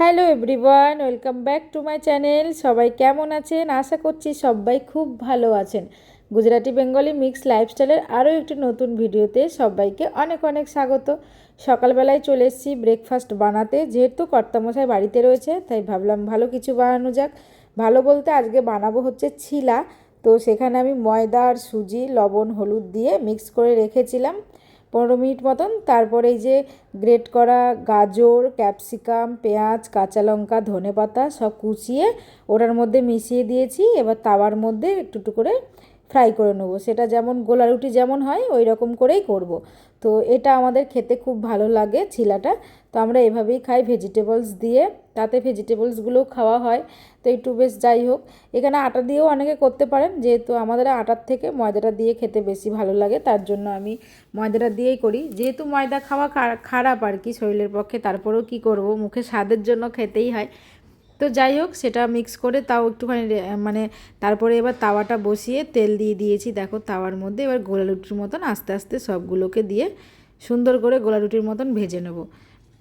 Hello everyone, welcome back to my channel. সবাই কেমন আছেন? আশা করছি সবাই খুব ভালো আছেন। গুজরাটি বেঙ্গলি মিক্স লাইফস্টাইলের আরও একটি নতুন ভিডিওতে সবাইকে অনেক অনেক স্বাগত। সকালবেলায় চলে এসেছি ব্রেকফাস্ট বানাতে, যেহেতু কর্তামশাই বাড়িতে রয়েছে তাই ভাবলাম ভালো কিছু বানানো যাক। ভালো বলতে আজকে বানাবো হচ্ছে ছিলা। তো সেখানে আমি ময়দা আর সুজি, লবণ, হলুদ দিয়ে মিক্স করে রেখেছিলাম 15 মিনিট মতন। তারপরে এই যে গ্রেট করা গাজর, ক্যাপসিকাম, পেঁয়াজ, কাঁচা লঙ্কা, ধনেপাতা সব কুচিয়ে ওটার মধ্যে মিশিয়ে দিয়েছি। এবার তাওয়ার মধ্যে একটু একটু করে ফ্রাই করে নেবো। সেটা যেমন গোলা রুটি যেমন হয় ওই রকম করেই করব। তো এটা আমাদের খেতে খুব ভালো লাগে ছিলাটা। তো আমরা এভাবেই খাই ভেজিটেবলস দিয়ে, তাতে ভেজিটেবলসগুলোও খাওয়া হয়। তো একটু বেশ যাই হোক, এখানে আটা দিয়েও অনেকে করতে পারেন, যেহেতু আমাদের আটার থেকে ময়দাটা দিয়ে খেতে বেশি ভালো লাগে তার জন্য আমি ময়দাটা দিয়েই করি। যেহেতু ময়দা খাওয়া খারাপ আর কি শরীরের পক্ষে, তারপরেও কি করব, মুখে স্বাদের জন্য খেতেই হয়। তো যাই হোক, সেটা মিক্স করে তাও একটুখানি মানে তারপরে এবার তাওয়াটা বসিয়ে তেল দিয়ে দিয়েছি। দেখো তাওয়ার মধ্যে এবার গোলা রুটির মতন আস্তে আস্তে সবগুলোকে দিয়ে সুন্দর করে গোলা রুটির মতন ভেজে নেব।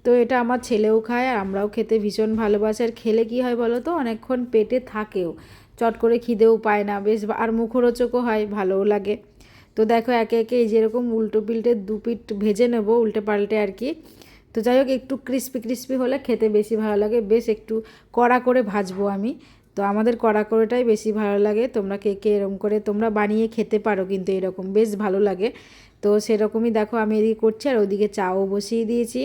তো এটা আমার ছেলেও খায় আর আমরাও খেতে ভীষণ ভালোবাসি। আর খেলে কি হয় বলো তো, অনেকক্ষণ পেটে থাকেও, চট করে খিদেও পায় না, বেশ আর মুখরোচকও হয়, ভালোও লাগে। তো দেখো একে একে এই যেরকম উল্টো পিল্টে দু পিঠ ভেজে নেব, উল্টে পাল্টে আর কি। তো যাই হোক, একটু ক্রিস্পি ক্রিস্পি হলে খেতে বেশি ভালো লাগে। বেশ একটু কড়া করে ভাজবো আমি। তো আমাদের কড়া করেটাই বেশি ভালো লাগে। তোমরা কে কে এরকম করে তোমরা বানিয়ে খেতে পারো, কিন্তু এরকম বেশ ভালো লাগে। তো সেরকমই দেখো আমি এদিকে করছি, আর ওদিকে চাও বসিয়ে দিয়েছি।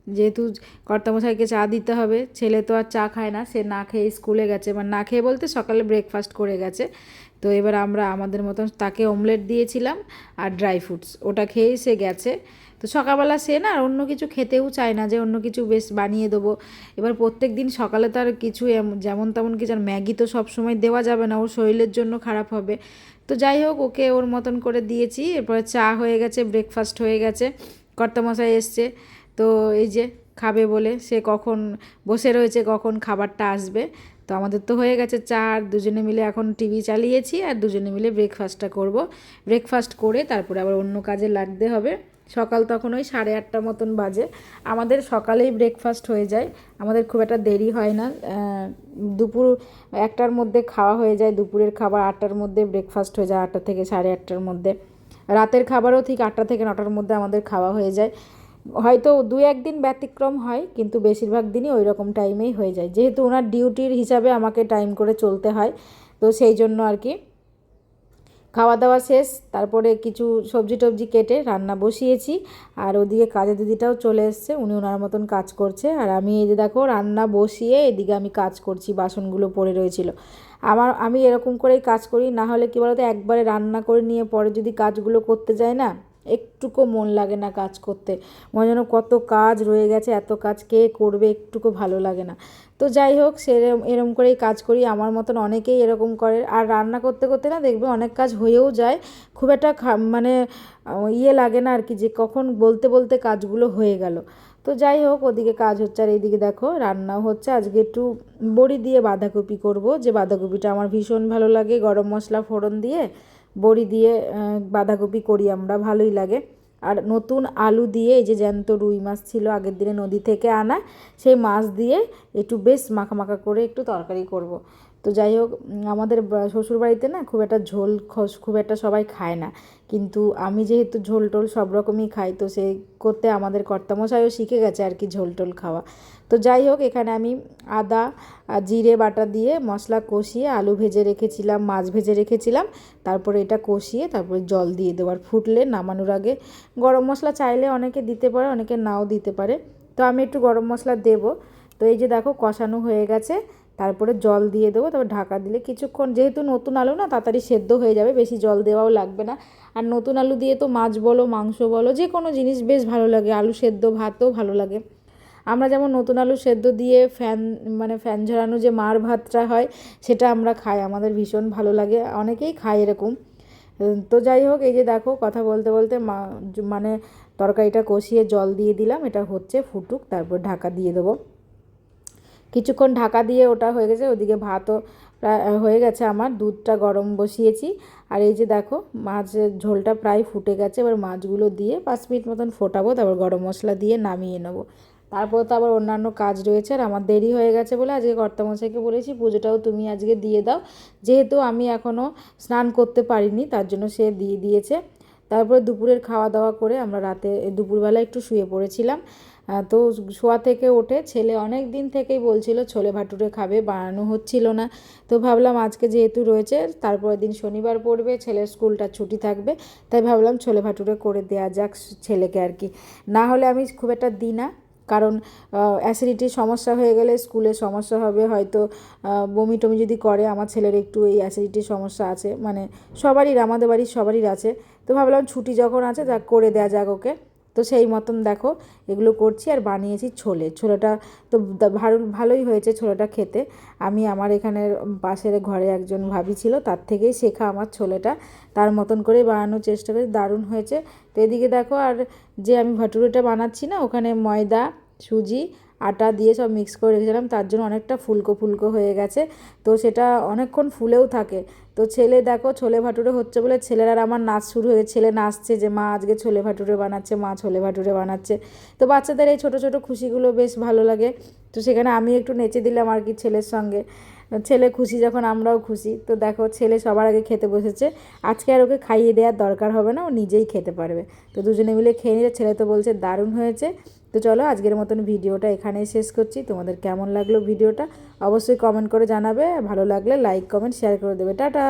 যেহেতু কর্তামশাইকে চা দিতে হবে, ছেলে তো আর চা খায় না, সে না খেয়ে স্কুলে গেছে, মানে না খেয়ে বলতে সকালে ব্রেকফাস্ট করে গেছে। তো এবার আমরা আমাদের মতন তাকে অমলেট দিয়েছিলাম আর ড্রাই ফ্রুটস, ওটা খেয়েই সে গেছে। তো সকালবেলা সে না আর অন্য কিছু খেতেও চায় না, যে অন্য কিছু বেশ বানিয়ে দেবো। এবার প্রত্যেক দিন সকালে তো আর কিছু যেমন তেমন কিছু, আর ম্যাগি তো সব সময় দেওয়া যাবে না, ওর শরীরের জন্য খারাপ হবে। তো যাই হোক, ওকে ওর মতন করে দিয়েছি। এরপরে চা হয়ে গেছে, ব্রেকফাস্ট হয়ে গেছে, কর্তামশাই এসছে। তো এই যে খাবে বলে সে কখন বসে রয়েছে, কখন খাবারটা আসবে। তো আমাদের তো হয়ে গেছে চা, আর দুজনে মিলে এখন টিভি চালিয়েছি আর দুজনে মিলে ব্রেকফাস্টটা করব। ব্রেকফাস্ট করে তারপরে আবার অন্য কাজে লাগতে হবে। সকাল তখন ওই 8:30 মতন বাজে। আমাদের সকালেই ব্রেকফাস্ট হয়ে যায়, আমাদের খুব একটা দেরি হয় না। দুপুর 1টার মধ্যে খাওয়া হয়ে যায়, দুপুরের খাবার 8টার মধ্যে, ব্রেকফাস্ট হয়ে যায় 8টা থেকে 8:30-র মধ্যে। রাতের খাবারও ঠিক 8টা থেকে 9টার মধ্যে আমাদের খাওয়া হয়ে যায়। হয়তো 2-1 দিন ব্যতিক্রম হয়, কিন্তু বেশিরভাগ দিনই ওই রকম টাইমেই হয়ে যায়, যেহেতু ওনার ডিউটির হিসাবে আমাকে টাইম করে চলতে হয়। তো সেই জন্য আর কি। খাওয়া দাওয়া শেষ, তারপরে কিছু সবজি টবজি কেটে রান্না বসিয়েছি। আর ওদিকে কাজের দিদিটাও চলে এসছে, উনি ওনার মতন কাজ করছে। আর আমি এই যে দেখো রান্না বসিয়ে এদিকে আমি কাজ করছি, বাসনগুলো পড়ে রয়েছিল। আমি এরকম করেই কাজ করি, না হলে কী বলতো, একবারে রান্না করে নিয়ে পরে যদি কাজগুলো করতে যাই না, একটুকু মন লাগে না কাজ করতে। মনে যেন কত কাজ রয়ে গেছে, এত কাজ কে করবে, একটুকু ভালো লাগে না। তো যাই হোক, এরম করেই কাজ করি, আমার মতন অনেকেই এরকম করে। আর রান্না করতে করতে না দেখবে অনেক কাজ হয়েও যায়, খুব একটা মানে ইয়ে লাগে না আর কি, যে কখন বলতে বলতে কাজগুলো হয়ে গেল। তো যাই হোক, ওদিকে কাজ হচ্ছে আর এইদিকে দেখো রান্নাও হচ্ছে। আজকে একটু বড়ি দিয়ে বাঁধাকপি করব, যে বাঁধাকপিটা আমার ভীষণ ভালো লাগে, গরম মশলা ফোড়ন দিয়ে বড়ি দিয়ে বাঁধাকপি করি আমরা, ভালোই লাগে। আর নতুন আলু দিয়ে, এই যে জ্যান্ত রুই মাছ ছিল আগের দিনে নদী থেকে আনা, সেই মাছ দিয়ে একটু বেশ মাখা মাখা করে একটু তরকারি করব। তো যাই হোক, আমাদের শ্বশুরবাড়িতে না খুব একটা ঝোল খুব একটা সবাই খায় না, কিন্তু আমি যেহেতু ঝোল টোল সব রকমই খাই, তো সেই করতে আমাদের কর্তামশাইও শিখে গেছে আর কি ঝোল টোল খাওয়া। তো যাই হোক, এখানে আমি আদা আর জিরে বাটা দিয়ে মশলা কষিয়ে আলু ভেজে রেখেছিলাম, মাছ ভেজে রেখেছিলাম। তারপরে এটা কষিয়ে তারপরে জল দিয়ে দেবো, আর ফুটলে নামানোর আগে গরম মশলা চাইলে অনেকে দিতে পারে, অনেকে নাও দিতে পারে। তো আমি একটু গরম মশলা দেবো। তো এই যে দেখো কষানো হয়ে গেছে, তারপরে জল দিয়ে দেবো, তারপর ঢাকা দিলে কিছুক্ষণ, যেহেতু নতুন আলু না তাড়াতাড়ি সেদ্ধ হয়ে যাবে, বেশি জল দেওয়াও লাগবে না। আর নতুন আলু দিয়ে তো মাছ বলো মাংস বলো যে কোনো জিনিস বেশ ভালো লাগে, আলু সেদ্ধ ভাতও ভালো লাগে। আমরা যেমন নতুন আলু সেদ্ধ দিয়ে ফ্যান ঝরানো যে মার ভাতটা হয়, সেটা আমরা খাই, আমাদের ভীষণ ভালো লাগে, অনেকেই খায় এরকম। তো যাই হোক, এই যে দেখো কথা বলতে বলতে মানে তরকারিটা কষিয়ে জল দিয়ে দিলাম, এটা হচ্ছে ফুটুক, তারপর ঢাকা দিয়ে দেবো। কিছুক্ষণ ঢাকা দিয়ে ওটা হয়ে গেছে, ওদিকে ভাতও প্রায় হয়ে গেছে, আমার দুধটা গরম বসিয়েছি। আর এই যে দেখো মাছের ঝোলটা প্রায় ফুটে গেছে, এবার মাছগুলো দিয়ে 5 মিনিট মতন ফোটাবো, তারপর গরম মশলা দিয়ে নামিয়ে নেবো। তারপর তো আবার অন্যান্য কাজ রয়েছে, আর আমার দেরি হয়ে গেছে বলে আজকে কর্তামশাইকে বলেছি পুজোটাও তুমি আজকে দিয়ে দাও, যেহেতু আমি এখনও স্নান করতে পারিনি তার জন্য সে দিয়ে দিয়েছে। তারপরে দুপুরের খাওয়া দাওয়া করে আমরা রাতে দুপুরবেলা একটু শুয়ে পড়েছিলাম। তো শোয়া থেকে উঠে ছেলে অনেক দিন থেকেই বলছিল ছোলে ভাটুরে খাবে, বানানো হচ্ছিল না। তো ভাবলাম আজকে যেহেতু রয়েছে, তারপরের দিন শনিবার পড়বে, ছেলের স্কুলটা ছুটি থাকবে, তাই ভাবলাম ছোলে ভাটুরে করে দেওয়া যাক ছেলেকে আর কি। না হলে আমি খুব একটা দিই না, কারণ অ্যাসিডিটির সমস্যা হয়ে গেলে স্কুলে সমস্যা হবে, হয়তো বমি টমি যদি করে। আমার ছেলের একটু এই অ্যাসিডিটির সমস্যা আছে, মানে সবারই, আমাদের বাড়ির সবারই আছে। তো ভাবলাম ছুটি যখন আছে যা করে দেওয়া যাক ওকে। তো সেই মতন দেখো এগুলো করছি, আর বানিয়েছি ছোলেটা তো ভালোই হয়েছে ছোলেটা খেতে। আমি আমার এখানের পাশের ঘরে একজন ভাবি ছিল, তার থেকেই শেখা আমার ছোলেটা, তার মতন করেই বানানোর চেষ্টা করি, দারুণ হয়েছে। তো এদিকে দেখো, আর যে আমি ভাটুরেটা বানাচ্ছি না, ওখানে ময়দা, সুজি, আটা দিয়ে সব মিক্স করে রেখেছিলাম, তার জন্য অনেকটা ফুলকো ফুলকো হয়ে গেছে। তো সেটা অনেকক্ষণ ফুলেও থাকে। তো ছেলে দেখো ছোলে ভাটুরে হচ্ছে বলে ছেলের আর আমার নাচ শুরু হয়ে গেছে, ছেলে নাচছে যে মা আজকে ছোলে ভাটুরে বানাচ্ছে, মা ছোলে ভাটুরে বানাচ্ছে। তো বাচ্চাদের এই ছোটো ছোটো খুশিগুলো বেশ ভালো লাগে। তো সেখানে আমি একটু নেচে দিলাম আর কি ছেলের সঙ্গে। ছেলে খুশি যখন আমরাও খুশি। তো দেখো ছেলে সবার আগে খেতে বসেছে। আজকে আর ওকে খাইয়ে দেওয়ার দরকার হবে না, ও নিজেই খেতে পারবে। তো দুজনে মিলে খেয়ে নিলে, ছেলে তো বলছে দারুণ হয়েছে। তো চলো আজকের মতন ভিডিওটা এখানেই শেষ করছি। তোমাদের কেমন লাগলো ভিডিওটা অবশ্যই কমেন্ট করে জানাবে, ভালো লাগলে লাইক কমেন্ট শেয়ার করে দেবে। টাটা।